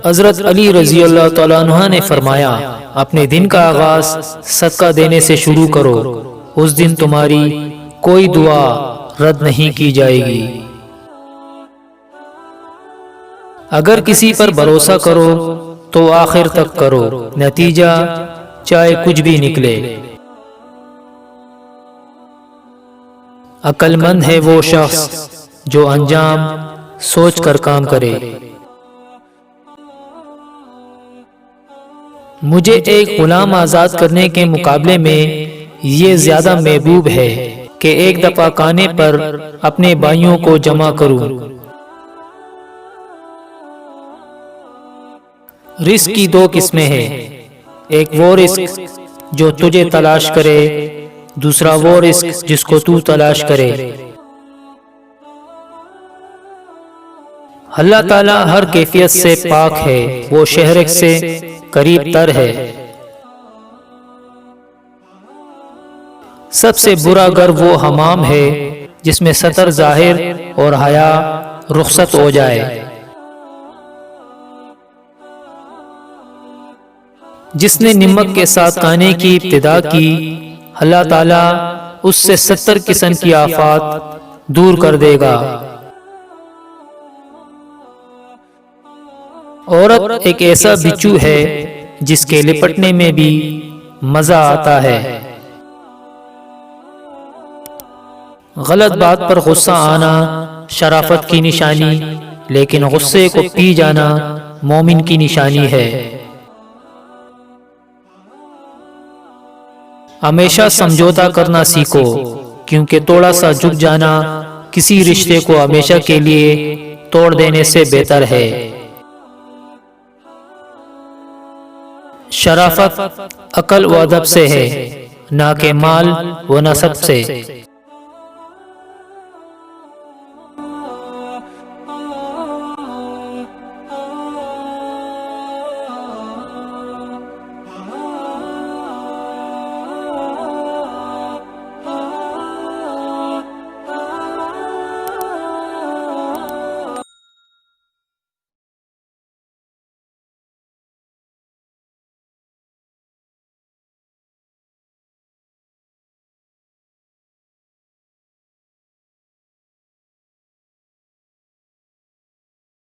حضرت علی رضی اللہ تعالیٰ عنہ نے فرمایا، اپنے دن کا آغاز صدقہ دینے سے شروع کرو، اس دن تمہاری کوئی دعا رد نہیں کی جائے گی۔ اگر کسی پر بھروسہ کرو تو آخر تک کرو، نتیجہ چاہے کچھ بھی نکلے۔ عقل مند ہے وہ شخص جو انجام سوچ کر کام کرے۔ مجھے ایک غلام آزاد کرنے کے مقابلے میں یہ زیادہ محبوب ہے کہ ایک دفعہ کھانے پر اپنے بھائیوں کو جمع کروں۔ رزق کی دو قسمیں ہیں، ایک وہ رزق جو تجھے تلاش کرے، دوسرا وہ رزق جس کو تو تلاش کرے۔ اللہ تعالیٰ ہر کیفیت سے پاک ہے، وہ شہرک سے قریب تر ہے۔ سب سے برا گھر وہ حمام ہے جس میں ستر ظاہر اور حیا رخصت ہو جائے۔ جس نے نمک کے ساتھ کھانے کی ابتدا کی، اللہ تعالیٰ اس سے 70 قسم کی آفات دور کر دے گا۔ عورت ایک ایسا بچو ہے جس کے لپٹنے میں بھی مزہ آتا ہے۔ غلط بات پر غصہ آنا شرافت کی نشانی، لیکن غصے کو پی جانا مومن کی نشانی ہے۔ ہمیشہ سمجھوتا کرنا سیکھو، کیونکہ تھوڑا سا جھک جانا کسی رشتے کو ہمیشہ کے لیے توڑ دینے سے بہتر ہے۔ شرافت عقل و ادب سے ہے، نہ کہ مال و نسب سے۔